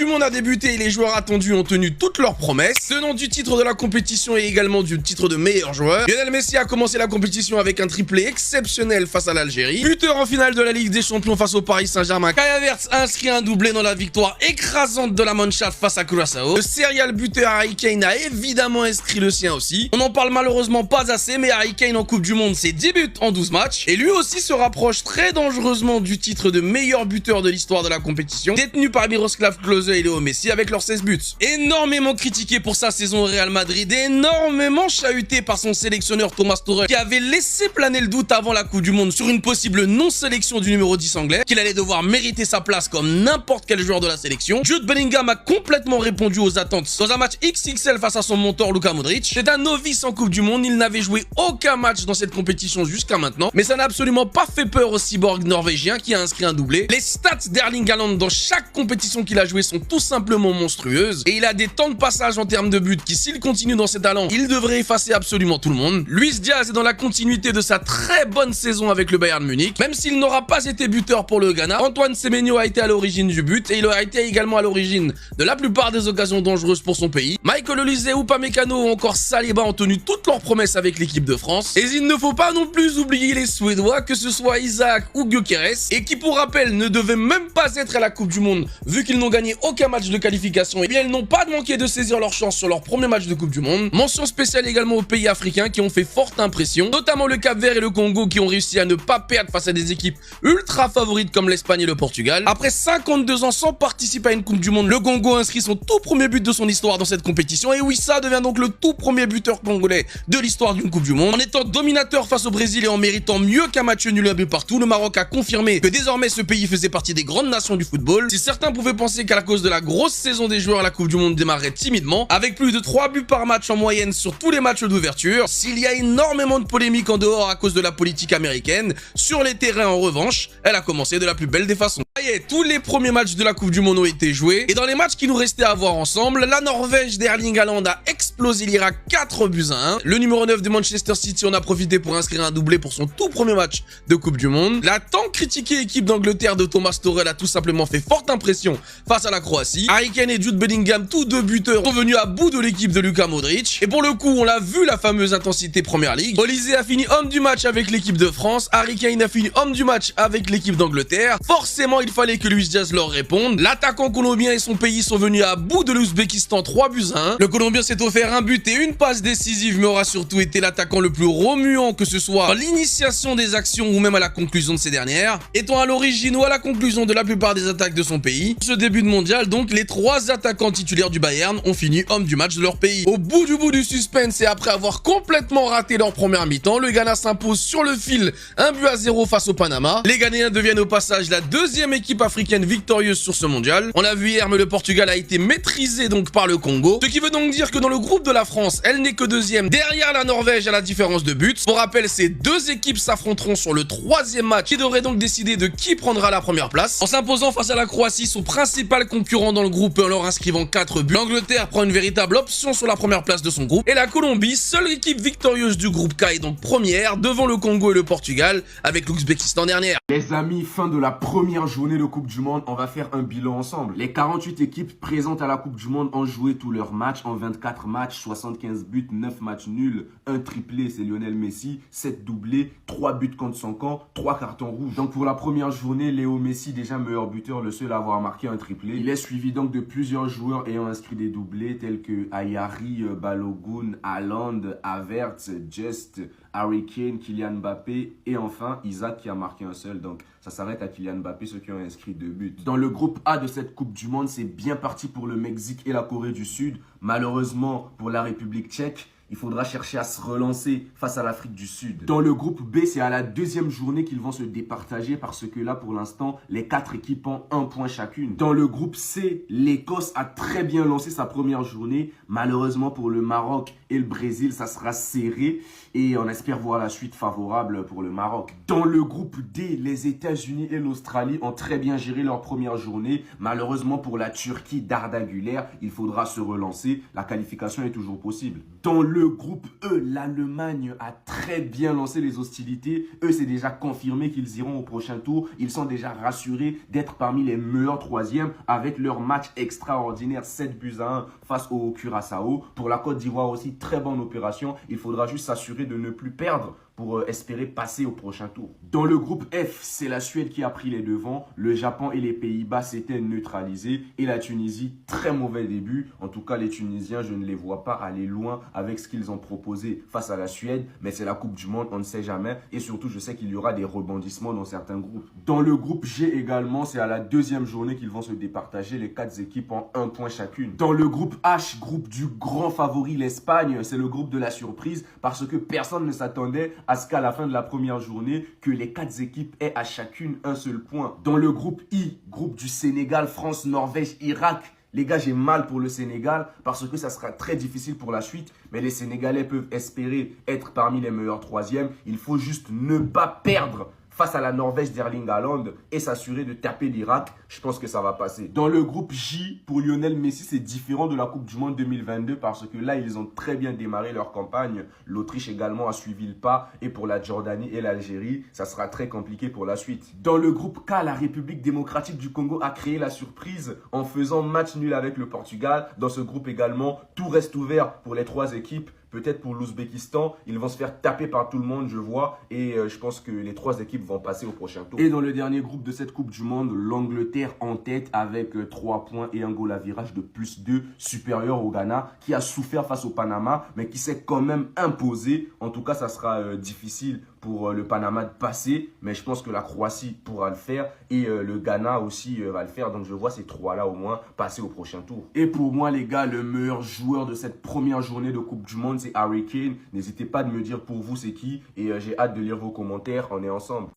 du Monde a débuté et les joueurs attendus ont tenu toutes leurs promesses. Tenant du titre de la compétition et également du titre de meilleur joueur, Lionel Messi a commencé la compétition avec un triplé exceptionnel face à l'Algérie. Buteur en finale de la Ligue des Champions face au Paris Saint-Germain, Kai Havertz a inscrit un doublé dans la victoire écrasante de la Mannschaft face à Curaçao. Le serial buteur Harry Kane a évidemment inscrit le sien aussi. On n'en parle malheureusement pas assez, mais Harry Kane en Coupe du Monde, c'est 10 buts en 12 matchs. Et lui aussi se rapproche très dangereusement du titre de meilleur buteur de l'histoire de la compétition, détenu par Miroslav Klose et Léo Messi avec leurs 16 buts. Énormément critiqué pour sa saison au Real Madrid, énormément chahuté par son sélectionneur Thomas Tuchel, qui avait laissé planer le doute avant la Coupe du Monde sur une possible non-sélection du numéro 10 anglais, qu'il allait devoir mériter sa place comme n'importe quel joueur de la sélection. Jude Bellingham a complètement répondu aux attentes dans un match XXL face à son mentor Luka Modric. C'est un novice en Coupe du Monde, il n'avait joué aucun match dans cette compétition jusqu'à maintenant, mais ça n'a absolument pas fait peur au cyborg norvégien qui a inscrit un doublé. Les stats d'Erling Haaland dans chaque compétition qu'il a joué sont tout simplement monstrueuses, et il a des temps de passage en termes de buts qui, s'il continue dans ses talents, il devrait effacer absolument tout le monde. Luis Diaz est dans la continuité de sa très bonne saison avec le Bayern Munich, même s'il n'aura pas été buteur pour le Ghana. Antoine Semenyo a été à l'origine du but et il a été également à l'origine de la plupart des occasions dangereuses pour son pays. Michael Olise, Upamecano ou encore Saliba ont tenu toutes leurs promesses avec l'équipe de France. Et il ne faut pas non plus oublier les Suédois, que ce soit Isaac ou Gyökeres, et qui pour rappel ne devaient même pas être à la Coupe du Monde vu qu'ils n'ont gagné aucun match de qualification. Et bien ils n'ont pas manqué de saisir leur chance sur leur premier match de Coupe du Monde. Mention spéciale également aux pays africains qui ont fait forte impression, notamment le Cap-Vert et le Congo qui ont réussi à ne pas perdre face à des équipes ultra favorites comme l'Espagne et le Portugal. Après 52 ans sans participer à une Coupe du Monde, le Congo inscrit son tout premier but de son histoire dans cette compétition et Wissa devient donc le tout premier buteur congolais de l'histoire d'une Coupe du Monde. En étant dominateur face au Brésil et en méritant mieux qu'un match nul un but partout, le Maroc a confirmé que désormais ce pays faisait partie des grandes nations du football. Si certains pouvaient penser qu'à cause de la grosse saison des joueurs, la Coupe du Monde démarrait timidement, avec plus de 3 buts par match en moyenne sur tous les matchs d'ouverture, s'il y a énormément de polémiques en dehors à cause de la politique américaine, sur les terrains en revanche, elle a commencé de la plus belle des façons. Ça y est, tous les premiers matchs de la Coupe du Monde ont été joués, et dans les matchs qui nous restaient à voir ensemble, la Norvège d'Erling Haaland a explosé l'Irak 4 buts à 1. Le numéro 9 de Manchester City en a profité pour inscrire un doublé pour son tout premier match de Coupe du Monde. La tant critiquée équipe d'Angleterre de Thomas Tuchel a tout simplement fait forte impression face à la Croatie. Harry Kane et Jude Bellingham, tous deux buteurs, sont venus à bout de l'équipe de Luka Modric. Et pour le coup, on l'a vu, la fameuse intensité Première Ligue. Olise a fini homme du match avec l'équipe de France. Harry Kane a fini homme du match avec l'équipe d'Angleterre. Forcément, il fallait que Luis Diaz leur réponde. L'attaquant colombien et son pays sont venus à bout de l'Ouzbékistan 3 buts à 1. Le Colombien s'est offert un but et une passe décisive, mais aura surtout été l'attaquant le plus remuant, que ce soit dans l'initiation des actions ou même à la conclusion de ces dernières, étant à l'origine ou à la conclusion de la plupart des attaques de son pays. Ce début de mondial, donc, les 3 attaquants titulaires du Bayern ont fini homme du match de leur pays. Au bout du suspense et après avoir complètement raté leur première mi-temps, le Ghana s'impose sur le fil 1 but à 0 face au Panama. Les Ghanéens deviennent au passage la deuxième équipe africaine victorieuse sur ce mondial. On l'a vu hier, mais le Portugal a été maîtrisé donc par le Congo. Ce qui veut donc dire que dans le groupe de la France, elle n'est que deuxième derrière la Norvège à la différence de buts. Pour rappel, ces deux équipes s'affronteront sur le 3e match qui devrait donc décider de qui prendra la première place. En s'imposant face à la Croatie, son principal concurrent dans le groupe, en leur inscrivant 4 buts. L'Angleterre prend une véritable option sur la première place de son groupe. Et la Colombie, seule équipe victorieuse du groupe K, est donc première devant le Congo et le Portugal avec l'Ouzbékistan dernière. Les amis, fin de la première journée de Coupe du Monde, on va faire un bilan ensemble. Les 48 équipes présentes à la Coupe du Monde ont joué tous leurs matchs en 24 matchs, 75 buts, 9 matchs nuls, un triplé, c'est Lionel Messi, 7 doublés, 3 buts contre son camp, 3 cartons rouges. Donc pour la première journée, Léo Messi, déjà meilleur buteur, le seul à avoir marqué un triplé. Il est suivi donc de plusieurs joueurs ayant inscrit des doublés tels que Ayari, Balogun, Haaland, Havertz, Just, Harry Kane, Kylian Mbappé et enfin Isaac qui a marqué un seul. Donc ça s'arrête à Kylian Mbappé, ceux qui ont inscrit 2 buts. Dans le groupe A de cette Coupe du Monde, c'est bien parti pour le Mexique et la Corée du Sud. Malheureusement pour la République tchèque, il faudra chercher à se relancer face à l'Afrique du Sud. Dans le groupe B, c'est à la 2e journée qu'ils vont se départager parce que là, pour l'instant, les 4 équipes ont 1 point chacune. Dans le groupe C, l'Écosse a très bien lancé sa première journée. Malheureusement pour le Maroc et le Brésil, ça sera serré et on espère voir la suite favorable pour le Maroc. Dans le groupe D, les États-Unis et l'Australie ont très bien géré leur première journée. Malheureusement pour la Turquie d'Arda Güler, il faudra se relancer. La qualification est toujours possible. Dans le le groupe E, l'Allemagne a très bien lancé les hostilités. Eux, c'est déjà confirmé qu'ils iront au prochain tour. Ils sont déjà rassurés d'être parmi les meilleurs troisièmes avec leur match extraordinaire 7-1 face au Curaçao. Pour la Côte d'Ivoire aussi, très bonne opération. Il faudra juste s'assurer de ne plus perdre pour espérer passer au prochain tour. Dans le groupe F, c'est la Suède qui a pris les devants. Le Japon et les Pays-Bas s'étaient neutralisés. Et la Tunisie, très mauvais début. En tout cas, les Tunisiens, je ne les vois pas aller loin avec ce qu'ils ont proposé face à la Suède. Mais c'est la Coupe du Monde, on ne sait jamais. Et surtout, je sais qu'il y aura des rebondissements dans certains groupes. Dans le groupe G également, c'est à la deuxième journée qu'ils vont se départager les 4 équipes en 1 point chacune. Dans le groupe H, groupe du grand favori, l'Espagne, c'est le groupe de la surprise parce que personne ne s'attendait à ce qu'à la fin de la première journée, que les 4 équipes aient à chacune un seul point. Dans le groupe I, groupe du Sénégal, France, Norvège, Irak, les gars, j'ai mal pour le Sénégal parce que ça sera très difficile pour la suite. Mais les Sénégalais peuvent espérer être parmi les meilleurs troisièmes. Il faut juste ne pas perdre face à la Norvège d'Erling Haaland et s'assurer de taper l'Irak. Je pense que ça va passer. Dans le groupe J, pour Lionel Messi, c'est différent de la Coupe du Monde 2022 parce que là, ils ont très bien démarré leur campagne. L'Autriche également a suivi le pas. Et pour la Jordanie et l'Algérie, ça sera très compliqué pour la suite. Dans le groupe K, la République démocratique du Congo a créé la surprise en faisant match nul avec le Portugal. Dans ce groupe également, tout reste ouvert pour les 3 équipes. Peut-être pour l'Ouzbékistan, ils vont se faire taper par tout le monde, je vois. Et je pense que les 3 équipes vont passer au prochain tour. Et dans le dernier groupe de cette Coupe du Monde, l'Angleterre en tête avec 3 points et un goal à virage de +2 supérieur au Ghana qui a souffert face au Panama, mais qui s'est quand même imposé. En tout cas, ça sera difficile pour le Panama de passer, mais je pense que la Croatie pourra le faire et le Ghana aussi va le faire. Donc je vois ces 3-là au moins passer au prochain tour. Et pour moi les gars, le meilleur joueur de cette première journée de Coupe du Monde, c'est Harry Kane. N'hésitez pas de me dire pour vous c'est qui et j'ai hâte de lire vos commentaires. On est ensemble.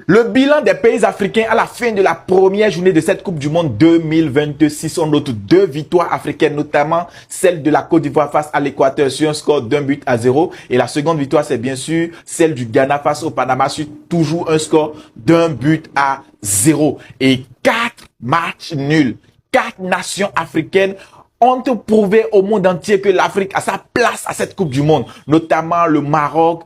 Le bilan des pays africains à la fin de la première journée de cette Coupe du Monde 2026. On note 2 victoires africaines, notamment celle de la Côte d'Ivoire face à l'Équateur sur un score d'1-0. Et la seconde victoire, c'est bien sûr celle du Ghana face au Panama sur toujours un score d'1-0. Et 4 matchs nuls. 4 nations africaines ont prouvé au monde entier que l'Afrique a sa place à cette Coupe du Monde, notamment le Maroc,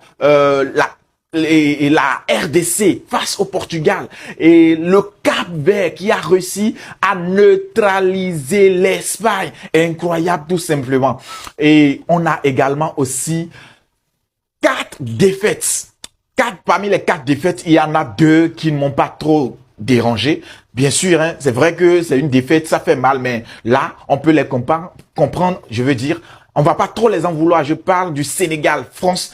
la RDC face au Portugal et le Cap-Vert qui a réussi à neutraliser l'Espagne. Incroyable tout simplement. Et on a également aussi 4 défaites. Parmi les 4 défaites, il y en a 2 qui ne m'ont pas trop dérangé. Bien sûr, hein, c'est vrai que c'est une défaite, ça fait mal, mais là, on peut les comprendre. Je veux dire, on va pas trop les en vouloir. Je parle du Sénégal. France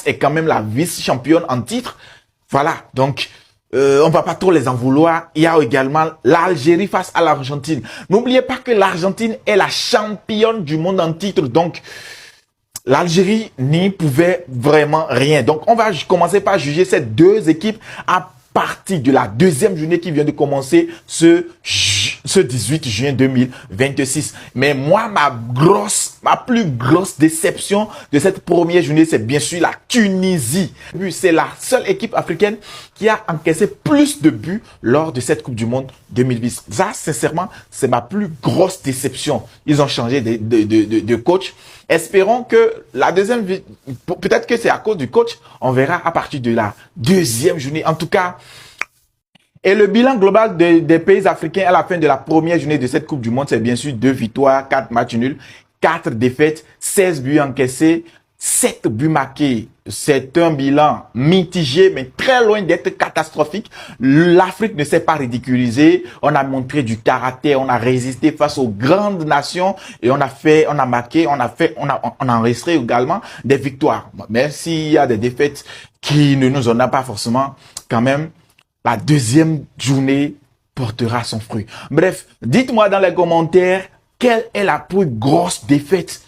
est quand même la vice-championne en titre. Voilà, donc on va pas trop les en vouloir. Il y a également l'Algérie face à l'Argentine. N'oubliez pas que l'Argentine est la championne du monde en titre. Donc, l'Algérie n'y pouvait vraiment rien. Donc, on va commencer par juger ces 2 équipes à partir de la deuxième journée qui vient de commencer ce 18 juin 2026. Mais moi, ma plus grosse déception de cette première journée, c'est bien sûr la Tunisie. C'est la seule équipe africaine qui a encaissé plus de buts lors de cette Coupe du Monde 2010. Ça, sincèrement, c'est ma plus grosse déception. Ils ont changé de coach. Espérons que la deuxième, peut-être que c'est à cause du coach, on verra à partir de la deuxième journée. En tout cas, et le bilan global des pays africains à la fin de la première journée de cette Coupe du Monde, c'est bien sûr 2 victoires, 4 matchs nuls, 4 défaites, 16 buts encaissés, 7 buts marqués. C'est un bilan mitigé, mais très loin d'être catastrophique. L'Afrique ne s'est pas ridiculisée. On a montré du caractère, on a résisté face aux grandes nations et on a marqué, on a enregistré également des victoires. Même s'il y a des défaites qui ne nous en ont pas forcément, quand même, la deuxième journée portera son fruit. Bref, dites-moi dans les commentaires, quelle est la plus grosse défaite,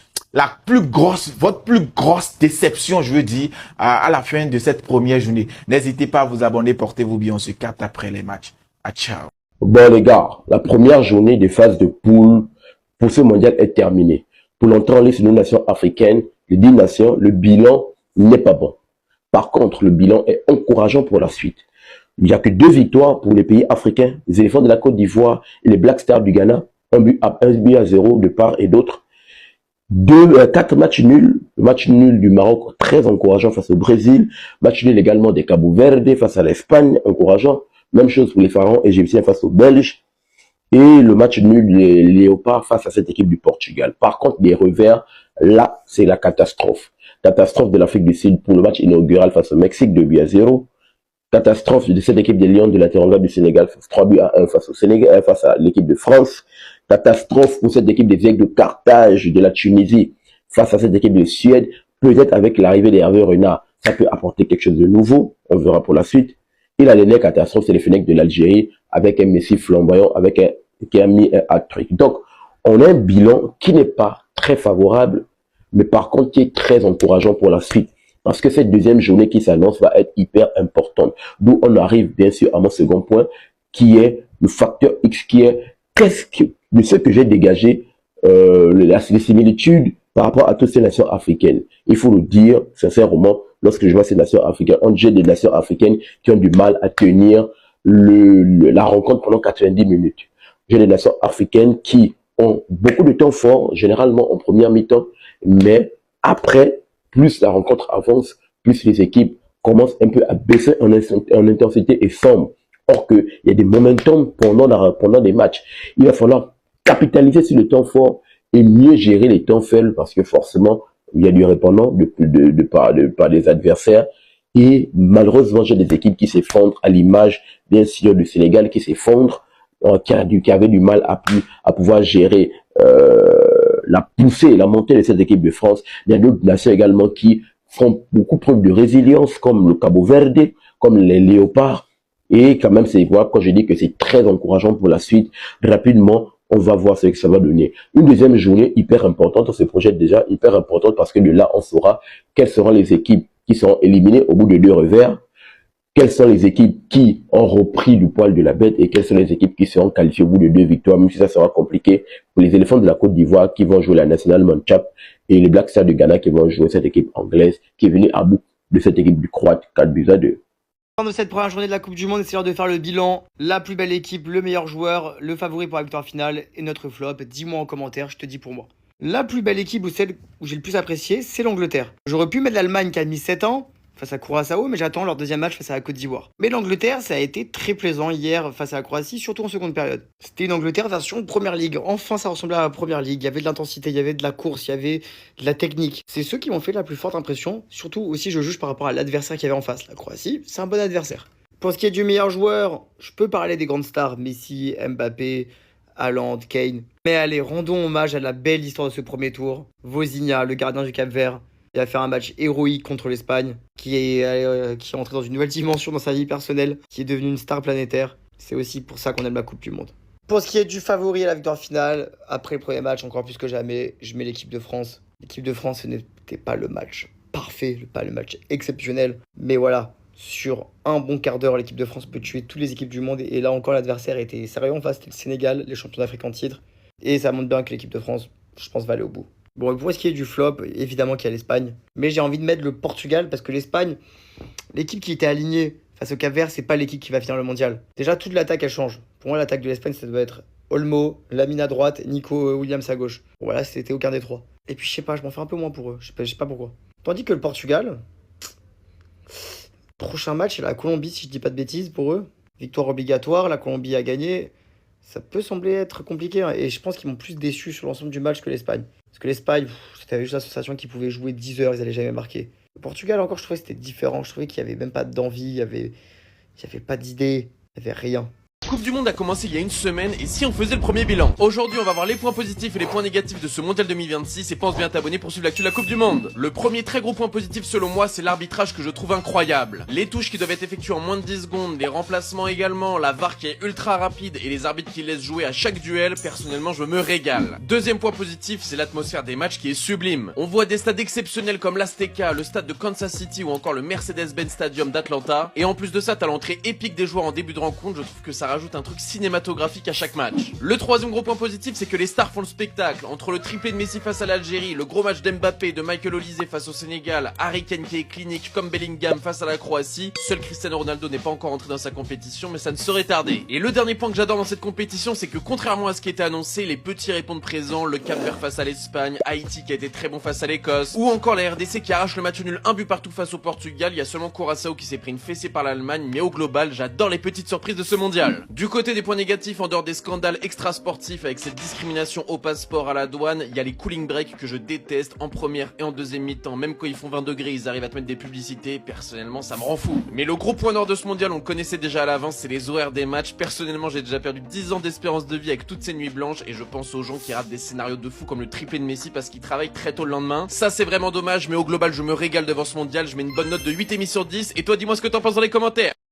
votre plus grosse déception, je veux dire, à la fin de cette première journée. N'hésitez pas à vous abonner, portez-vous bien, on se capte après les matchs. Ciao. Bon les gars, la première journée des phases de poule pour ce mondial est terminée. Pour l'entrée en liste de nos nations africaines, les 10 nations, le bilan n'est pas bon. Par contre, le bilan est encourageant pour la suite. Il n'y a que 2 victoires pour les pays africains, les éléphants de la Côte d'Ivoire et les Black Stars du Ghana, 1-0 de part et d'autre. 4 matchs nuls. Le match nul du Maroc, très encourageant face au Brésil. Match nul également des Cabo Verde face à l'Espagne, encourageant. Même chose pour les Pharaons égyptiens face aux Belges. Et le match nul des Léopards face à cette équipe du Portugal. Par contre, les revers, là, c'est la catastrophe. Catastrophe de l'Afrique du Sud pour le match inaugural face au Mexique, 2-0. Catastrophe de cette équipe des Lions de la Teranga du Sénégal, 3-1 face au Sénégal, face à l'équipe de France. Catastrophe pour cette équipe des Aigles de Carthage de la Tunisie face à cette équipe de Suède. Peut-être avec l'arrivée d'Hervé Renard, ça peut apporter quelque chose de nouveau. On verra pour la suite. Et la dernière catastrophe, c'est les Fennecs de l'Algérie avec un Messi flamboyant, qui a mis un hat-trick. Donc, on a un bilan qui n'est pas très favorable, mais par contre qui est très encourageant pour la suite. Parce que cette deuxième journée qui s'annonce va être hyper importante. D'où on arrive bien sûr à mon second point, qui est le facteur X, qui est de ce que j'ai dégagé, les similitudes par rapport à toutes ces nations africaines. Il faut le dire sincèrement, lorsque je vois ces nations africaines, j'ai des nations africaines qui ont du mal à tenir la rencontre pendant 90 minutes. J'ai des nations africaines qui ont beaucoup de temps fort, généralement en première mi-temps, mais après, plus la rencontre avance, plus les équipes commencent un peu à baisser en intensité et sombre. Or qu'il y a des momentum pendant des matchs. Il va falloir capitaliser sur le temps fort et mieux gérer les temps faibles parce que forcément, il y a du répondant par les adversaires. Et malheureusement, j'ai des équipes qui s'effondrent à l'image, bien sûr, du Sénégal qui s'effondre, qui avait du mal à pouvoir gérer la poussée et la montée de cette équipe de France. Il y a d'autres nations également qui font beaucoup preuve de résilience, comme le Cabo Verde, comme les Léopards. Et quand même, c'est voir quand je dis que c'est très encourageant pour la suite. Rapidement, on va voir ce que ça va donner. Une deuxième journée hyper importante, on se projette déjà hyper importante parce que de là, on saura quelles seront les équipes qui seront éliminées au bout de 2 revers, quelles sont les équipes qui ont repris du poil de la bête et quelles sont les équipes qui seront qualifiées au bout de 2 victoires, même si ça sera compliqué pour les éléphants de la Côte d'Ivoire qui vont jouer la National Manchap et les Black Stars du Ghana qui vont jouer cette équipe anglaise qui est venue à bout de cette équipe du Croate 4-2. De cette première journée de la Coupe du Monde, c'est l'heure de faire le bilan, la plus belle équipe, le meilleur joueur, le favori pour la victoire finale et notre flop. Dis-moi en commentaire, je te dis pour moi. La plus belle équipe ou celle où j'ai le plus apprécié, c'est l'Angleterre. J'aurais pu mettre l'Allemagne qui a mis 7 ans face à Curaçao, mais j'attends leur deuxième match face à la Côte d'Ivoire. Mais l'Angleterre, ça a été très plaisant hier face à la Croatie, surtout en seconde période. C'était une Angleterre version Première Ligue. Enfin, ça ressemblait à la Première Ligue. Il y avait de l'intensité, il y avait de la course, il y avait de la technique. C'est ceux qui m'ont fait la plus forte impression. Surtout aussi, je juge par rapport à l'adversaire qu'il y avait en face. La Croatie, c'est un bon adversaire. Pour ce qui est du meilleur joueur, je peux parler des grandes stars, Messi, Mbappé, Haaland, Kane. Mais allez, rendons hommage à la belle histoire de ce premier tour. Vozinha, le gardien du Cap-Vert, il a fait un match héroïque contre l'Espagne, qui est entré dans une nouvelle dimension dans sa vie personnelle, qui est devenu une star planétaire. C'est aussi pour ça qu'on aime la Coupe du Monde. Pour ce qui est du favori à la victoire finale, après le premier match, encore plus que jamais, je mets l'équipe de France. L'équipe de France, ce n'était pas le match parfait, pas le match exceptionnel, mais voilà. Sur un bon quart d'heure, l'équipe de France peut tuer toutes les équipes du monde. Et là encore, l'adversaire était sérieux en face. C'était le Sénégal, les champions d'Afrique en titre. Et ça montre bien que l'équipe de France, je pense, va aller au bout. Bon, pour ce qui est du flop, évidemment qu'il y a l'Espagne. Mais j'ai envie de mettre le Portugal parce que l'Espagne, l'équipe qui était alignée face au Cap-Vert, c'est pas l'équipe qui va finir le mondial. Déjà, toute l'attaque, elle change. Pour moi, l'attaque de l'Espagne, ça doit être Olmo, Lamine à droite, Nico Williams à gauche. Bon, voilà, c'était aucun des trois. Et puis, je sais pas, je m'en fais un peu moins pour eux. Je sais pas pourquoi. Tandis que le Portugal... Prochain match, c'est la Colombie, si je dis pas de bêtises, pour eux. Victoire obligatoire, la Colombie a gagné. Ça peut sembler être compliqué, hein, et je pense qu'ils m'ont plus déçu sur l'ensemble du match que l'Espagne. Parce que l'Espagne, c'était juste la sensation qu'ils pouvaient jouer 10 heures, ils n'allaient jamais marquer. Le Portugal, encore, je trouvais que c'était différent. Je trouvais qu'il n'y avait même pas d'envie, il n'y avait pas d'idée, il n'y avait rien. La Coupe du Monde a commencé il y a une semaine et si on faisait le premier bilan? Aujourd'hui on va voir les points positifs et les points négatifs de ce mondial 2026 et pense bien t'abonner pour suivre l'actu de la Coupe du Monde. Le premier très gros point positif selon moi c'est l'arbitrage que je trouve incroyable. Les touches qui doivent être effectuées en moins de 10 secondes, les remplacements également, la VAR qui est ultra rapide et les arbitres qui laissent jouer à chaque duel, personnellement je me régale. Deuxième point positif c'est l'atmosphère des matchs qui est sublime. On voit des stades exceptionnels comme l'Azteca, le stade de Kansas City ou encore le Mercedes-Benz Stadium d'Atlanta et en plus de ça t'as l'entrée épique des joueurs en début de rencontre, je trouve que ça rajoute rajoute un truc cinématographique à chaque match. Le troisième gros point positif, c'est que les stars font le spectacle. Entre le triplé de Messi face à l'Algérie, le gros match d'Mbappé, de Michael Olise face au Sénégal, Harry Kane qui est clinique comme Bellingham face à la Croatie, seul Cristiano Ronaldo n'est pas encore entré dans sa compétition, mais ça ne saurait tarder. Et le dernier point que j'adore dans cette compétition, c'est que contrairement à ce qui était annoncé, les petits répondent présent, le Cap-Vert face à l'Espagne, Haïti qui a été très bon face à l'Écosse, ou encore la RDC qui arrache le match nul 1 but partout face au Portugal. Il y a seulement Curaçao qui s'est pris une fessée par l'Allemagne, mais au global, j'adore les petites surprises de ce mondial. Du côté des points négatifs, en dehors des scandales extra-sportifs avec cette discrimination au passeport à la douane, il y a les cooling breaks que je déteste en première et en deuxième mi-temps. Même quand ils font 20 degrés, ils arrivent à te mettre des publicités. Personnellement, ça me rend fou. Mais le gros point noir de ce mondial, on le connaissait déjà à l'avance, c'est les horaires des matchs. Personnellement, j'ai déjà perdu 10 ans d'espérance de vie avec toutes ces nuits blanches et je pense aux gens qui ratent des scénarios de fou comme le triplé de Messi parce qu'ils travaillent très tôt le lendemain. Ça, c'est vraiment dommage, mais au global, je me régale devant ce mondial. Je mets une bonne note de 8,5 sur 10. Et toi, dis-moi ce que t'en penses dans les commentaires.